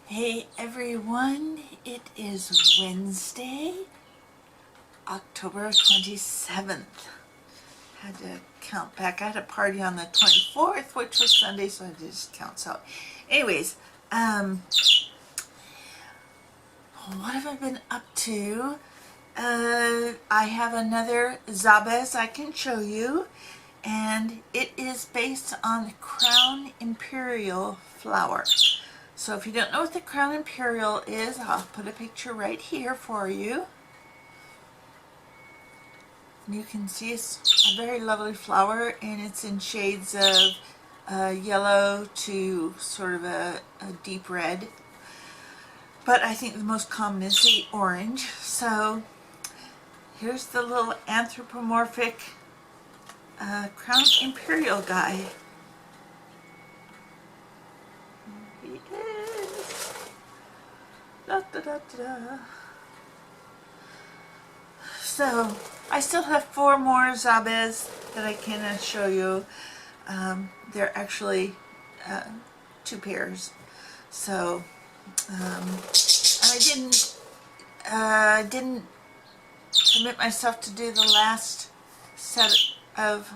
Hey everyone, it is Wednesday, October 27th. Had to count back. I had a party on the 24th, which was Sunday, so I had to just count. So anyways, what have I been up to? I have another Zabbez I can show you, and it is based on Crown Imperial flower. So if you don't know what the Crown Imperial is, I'll put a picture right here for you. You can see it's a very lovely flower, and it's in shades of yellow to sort of a deep red. But I think the most common is the orange. So here's the little anthropomorphic Crown Imperial guy. He is. Da, da, da, da. So I still have 4 more Zabbez that I can show you. They're actually 2 pairs. So and I didn't commit myself to do the last set of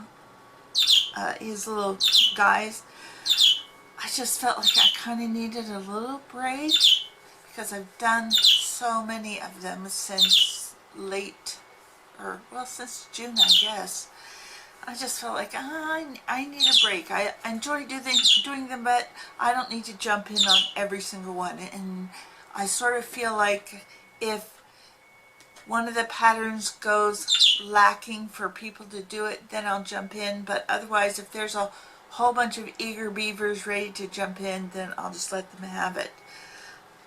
his little guys. I just felt like I kind of needed a little break because I've done so many of them since since June, I guess. I just felt like I need a break. I enjoy doing them, but I don't need to jump in on every single one. And I sort of feel like if one of the patterns goes lacking for people to do it, then I'll jump in. But otherwise, if there's a whole bunch of eager beavers ready to jump in, then I'll just let them have it.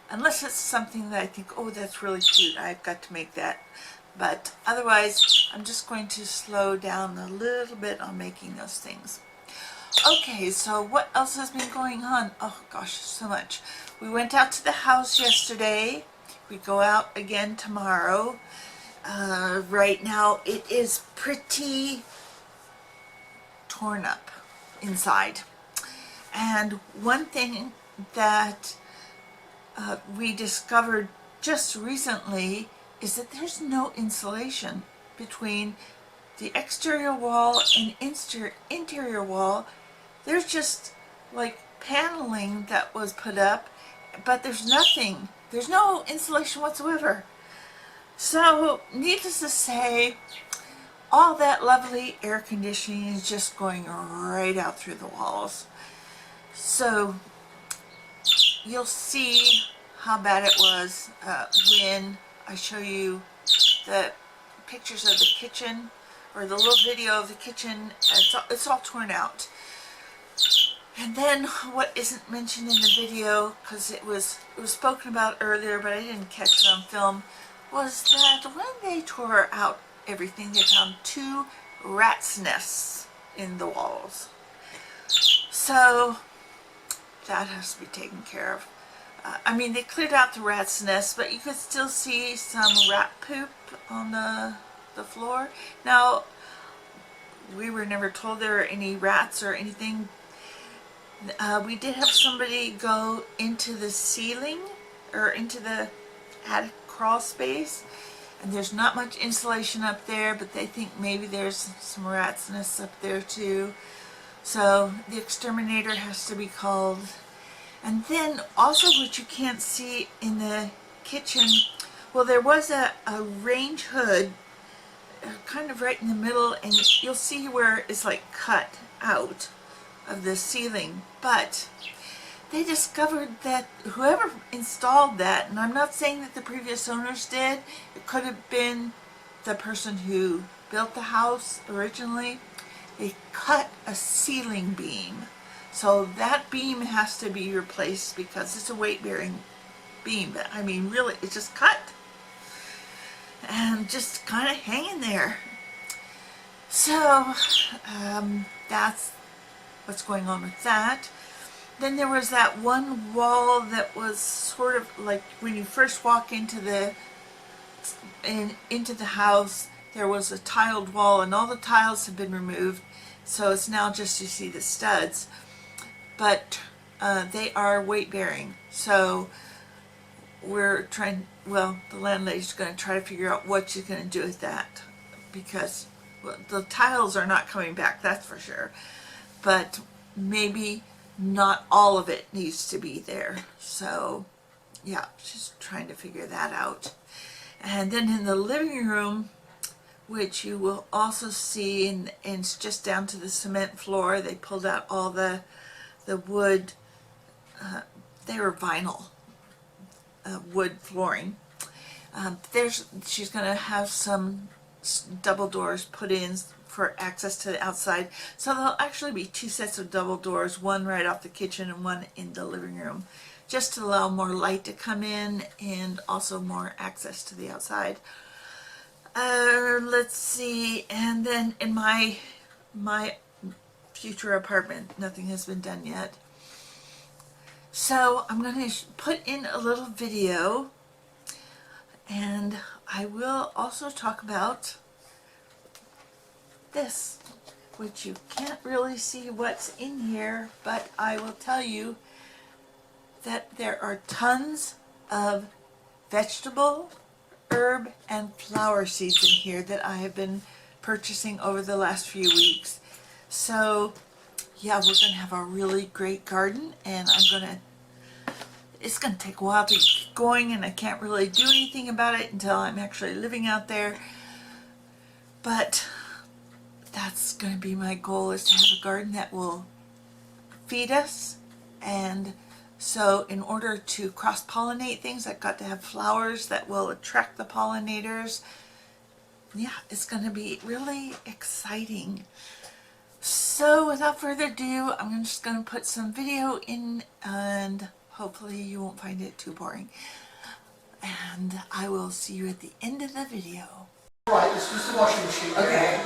Unless it's something that I think, oh, that's really cute, I've got to make that. But otherwise, I'm just going to slow down a little bit on making those things. Okay, so what else has been going on? Oh gosh, so much. We went out to the house yesterday. We go out again tomorrow. Right now, it is pretty torn up inside. And one thing that we discovered just recently is that there's no insulation between the exterior wall and interior wall. There's just like paneling that was put up, but there's nothing. There's no insulation whatsoever. So needless to say, all that lovely air conditioning is just going right out through the walls. So you'll see how bad it was when I show you the pictures of the kitchen, or the little video of the kitchen. It's all torn out. And then what isn't mentioned in the video, because it was spoken about earlier, but I didn't catch it on film, was that when they tore out everything, they found 2 rat's nests in the walls. So that has to be taken care of. I mean, they cleared out the rat's nest, but you could still see some rat poop on the floor. Now, we were never told there were any rats or anything. We did have somebody go into the ceiling, or into the attic crawl space, and there's not much insulation up there, but they think maybe there's some rat's nests up there too. So the exterminator has to be called. And then also, what you can't see in the kitchen, well, there was a range hood kind of right in the middle, and you'll see where it's like cut out of the ceiling. But they discovered that whoever installed that, and I'm not saying that the previous owners did, it could have been the person who built the house originally, they cut a ceiling beam. So that beam has to be replaced because it's a weight-bearing beam. But I mean, really, it's just cut and just kind of hanging there. So that's what's going on with that. Then there was that one wall that was sort of like when you first walk into the house, there was a tiled wall, and all the tiles have been removed. So it's now just you see the studs. But they are weight bearing. So we're trying, well, the landlady's going to try to figure out what she's going to do with that, because well, the tiles are not coming back, that's for sure, but maybe not all of it needs to be there. So yeah, she's trying to figure that out. And then in the living room, which you will also see, and it's just down to the cement floor, they pulled out all the wood, they were vinyl wood flooring. She's going to have some double doors put in for access to the outside. So there'll actually be 2 sets of double doors, one right off the kitchen and one in the living room, just to allow more light to come in and also more access to the outside. Let's see, and then in my future apartment, nothing has been done yet. So I'm going to put in a little video, and I will also talk about this, which you can't really see what's in here, but I will tell you that there are tons of vegetable, herb, and flower seeds in here that I have been purchasing over the last few weeks. So yeah, we're going to have a really great garden, and it's going to take a while to get going, and I can't really do anything about it until I'm actually living out there. But that's going to be my goal, is to have a garden that will feed us. And so in order to cross-pollinate things, I've got to have flowers that will attract the pollinators. Yeah, it's going to be really exciting. So without further ado, I'm just going to put some video in, and hopefully you won't find it too boring. And I will see you at the end of the video. Right, this was the washing machine. Okay.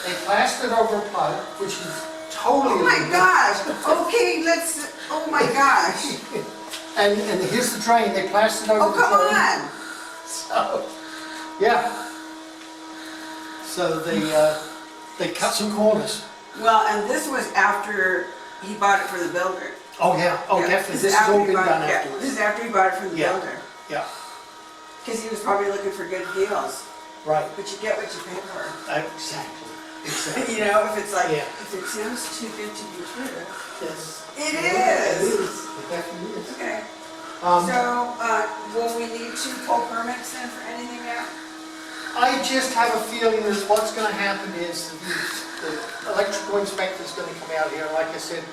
They plastered over a plug, which is totally Oh my illegal. gosh. Okay, let's. Oh my gosh. And here's the drain. They plastered over Oh, the come drain. on. So, yeah. So they cut some corners. Well, and this was after he bought it for the builder. Oh yeah. Oh Yeah, definitely. This has after all he been bought- done yeah, afterwards. This is after he bought it from the Yeah. builder. Yeah. Because he was probably looking for good deals. Right. But you get what you pay for. Exactly. Exactly. You know, if it's like, Yeah. if it sounds too good to be true. Yes. It Yeah, is. It definitely is. Okay. Um, So, will we need to pull permits then for anything now? I just have a feeling that what's going to happen is the electrical inspector is going to come out here. Like I said,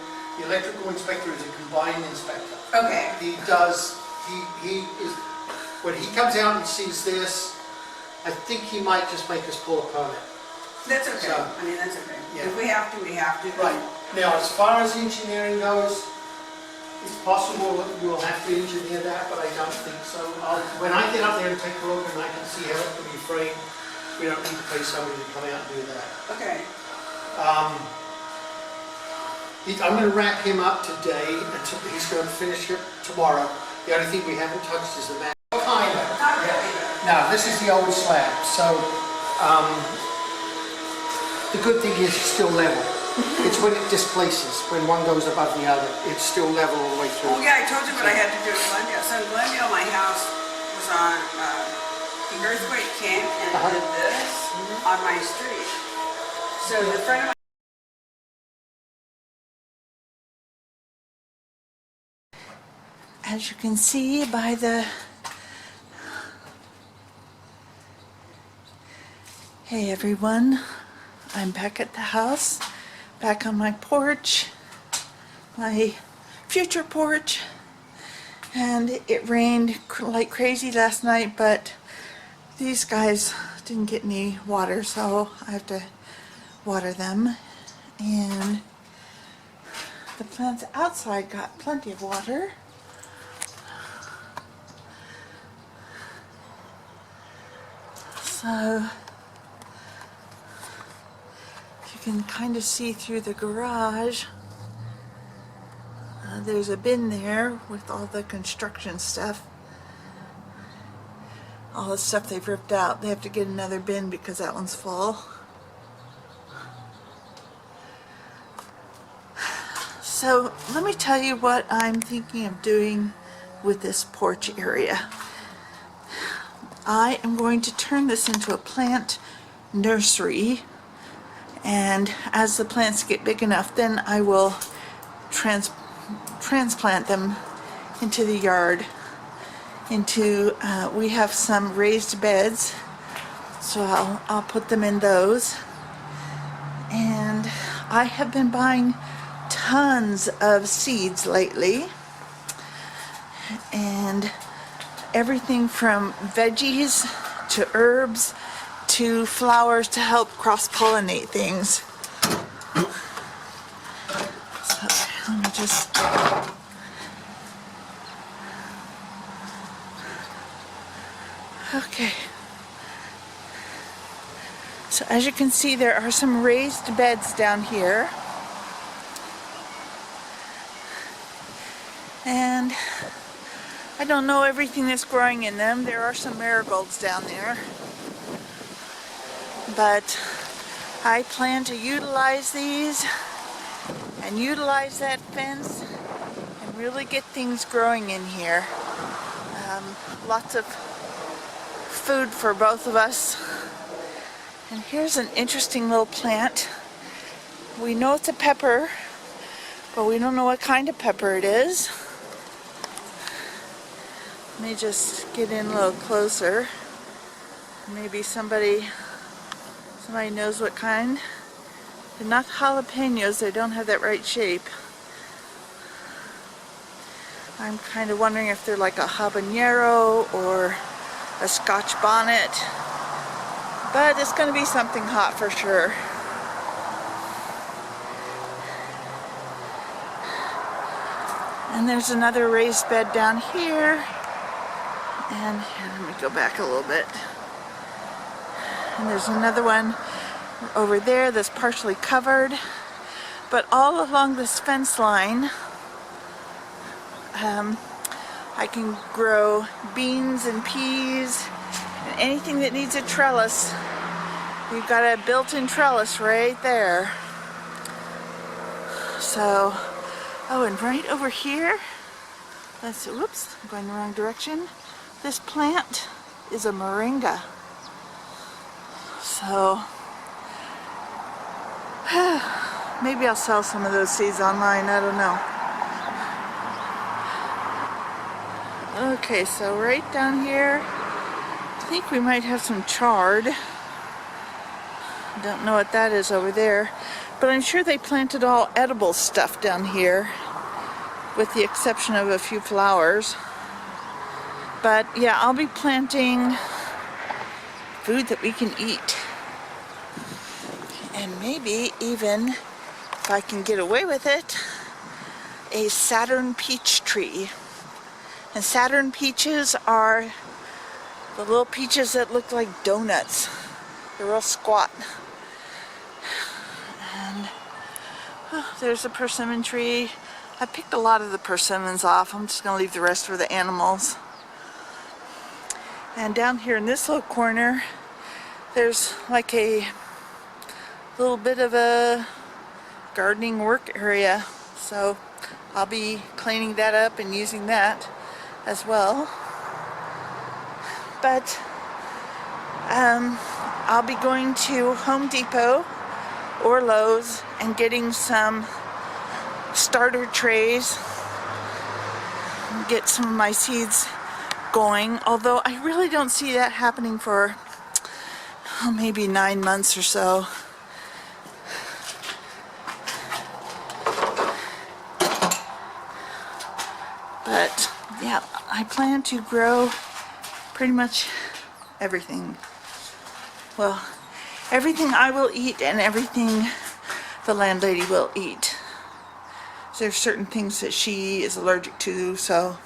the electrical inspector is a combined inspector. Okay. He is, when he comes out and sees this, I think he might just make us pull a permit. That's okay. So, I mean, that's okay. yeah. If we have to, we have to. Right. Now, as far as engineering goes, it's possible that we'll have to engineer that, but I don't think so. When I get up there and take a look and I can see how it can be framed, we don't need to pay somebody to come out and do that. Okay. I'm going to wrap him up today, and he's going to finish it tomorrow. The only thing we haven't touched is the mat. Kind of. Not really. No, this is the old slab, so the good thing is it's still level. It's when it displaces, when one goes above the other, it's still level all the way through. Oh yeah, I told you what I had to do in Glendale. So in Glendale, my house was on the earthquake camp, and it did this on my street. So the friend of mine. As you can see by the... Hey everyone, I'm back at the house, back on my porch, my future porch, and it rained like crazy last night, but these guys didn't get any water, so I have to water them, and the plants outside got plenty of water. So you can kind of see through the garage. There's a bin there with all the construction stuff. All the stuff they've ripped out. They have to get another bin because that one's full. So let me tell you what I'm thinking of doing with this porch area. I am going to turn this into a plant nursery, and as the plants get big enough, then I will transplant them into the yard. We have some raised beds, so I'll put them in those. And I have been buying tons of seeds lately, and everything from veggies to herbs to flowers to help cross-pollinate things. So let me just... Okay. So as you can see, there are some raised beds down here. And I don't know everything that's growing in them. There are some marigolds down there. But I plan to utilize these and utilize that fence and really get things growing in here. Lots of food for both of us. And here's an interesting little plant. We know it's a pepper, but we don't know what kind of pepper it is. Let me just get in a little closer. Maybe somebody knows what kind. They're not jalapenos, they don't have that right shape. I'm kind of wondering if they're like a habanero or a Scotch bonnet. But it's going to be something hot for sure. And there's another raised bed down here. And let me go back a little bit. And there's another one over there that's partially covered. But all along this fence line, I can grow beans and peas and anything that needs a trellis. We've got a built-in trellis right there. So, oh, and right over here, whoops, I'm going the wrong direction. This plant is a Moringa. So, maybe I'll sell some of those seeds online, I don't know. Okay, so right down here, I think we might have some chard. Don't know what that is over there, but I'm sure they planted all edible stuff down here, with the exception of a few flowers. But yeah, I'll be planting food that we can eat. And maybe even, if I can get away with it, a Saturn peach tree. And Saturn peaches are the little peaches that look like donuts. They're real squat. And oh, there's a persimmon tree. I picked a lot of the persimmons off. I'm just going to leave the rest for the animals. And down here in this little corner, there's like a little bit of a gardening work area. So I'll be cleaning that up and using that as well. But I'll be going to Home Depot or Lowe's and getting some starter trays and get some of my seeds going, although I really don't see that happening for maybe 9 months or so. But yeah, I plan to grow pretty much everything. Well, everything I will eat and everything the landlady will eat. There's certain things that she is allergic to, so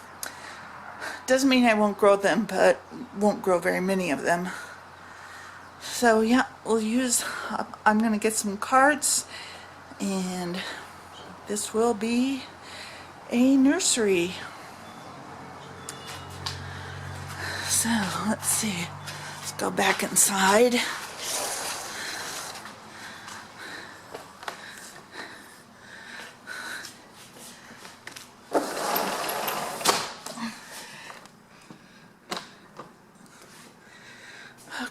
doesn't mean I won't grow them, but won't grow very many of them. So yeah, I'm gonna get some cards, and this will be a nursery. So let's see, let's go back inside.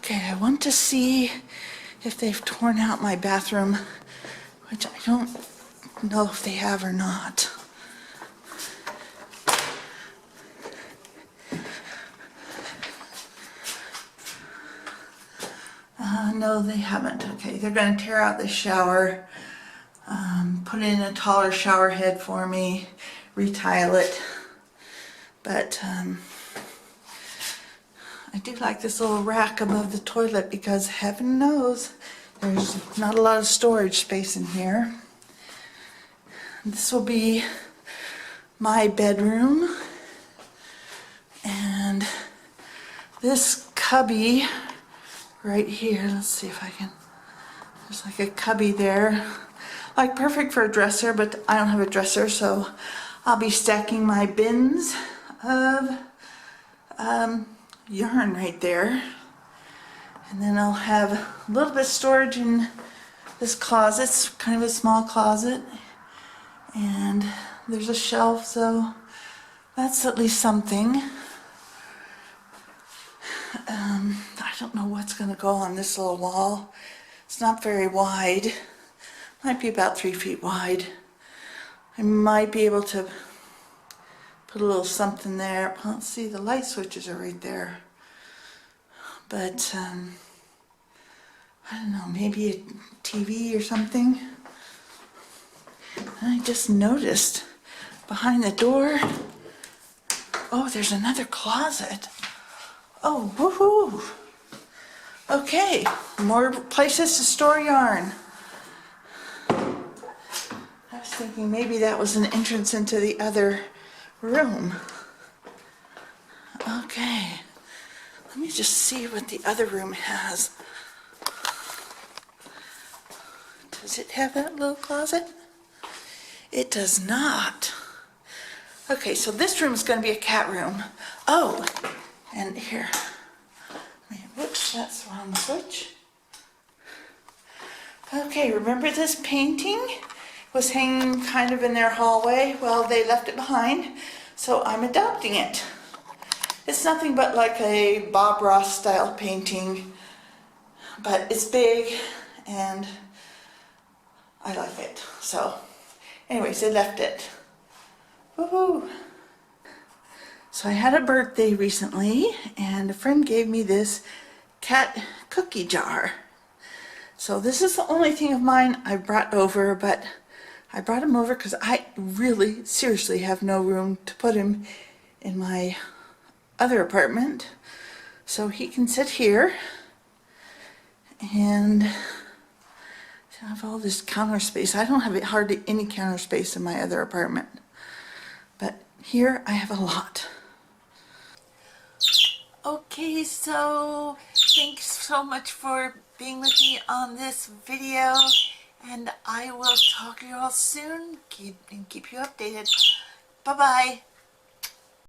Okay, I want to see if they've torn out my bathroom, which I don't know if they have or not. No, they haven't. Okay, they're going to tear out the shower, put in a taller shower head for me, retile it. But I do like this little rack above the toilet because heaven knows there's not a lot of storage space in here. This will be my bedroom, and this cubby right here, let's see if I can, there's like a cubby there, like perfect for a dresser, but I don't have a dresser, so I'll be stacking my bins of yarn right there. And then I'll have a little bit of storage in this closet. It's kind of a small closet, and there's a shelf, so that's at least something. I don't know what's going to go on this little wall. It's not very wide. Might be about 3 feet wide. I might be able to put a little something there. Let's see, the light switches are right there. But I don't know, maybe a TV or something. I just noticed behind the door, oh, there's another closet. Oh, woohoo! Okay, more places to store yarn. I was thinking maybe that was an entrance into the other room. Okay, let me just see what the other room has. Does it have that little closet? It does not. Okay, so this room is going to be a cat room. Oh, and here. Whoops, that's the wrong switch. Okay, remember this painting was hanging kind of in their hallway? Well, they left it behind, so I'm adopting it. It's nothing but like a Bob Ross style painting, but it's big and I like it. So, anyways, they left it. Woohoo! So I had a birthday recently, and a friend gave me this cat cookie jar. So this is the only thing of mine I brought over, but I brought him over because I really, seriously have no room to put him in my other apartment. So he can sit here and have all this counter space. I don't have hardly any counter space in my other apartment, but here I have a lot. Okay, so thanks so much for being with me on this video, and I will talk to you all soon and keep you updated. Bye-bye.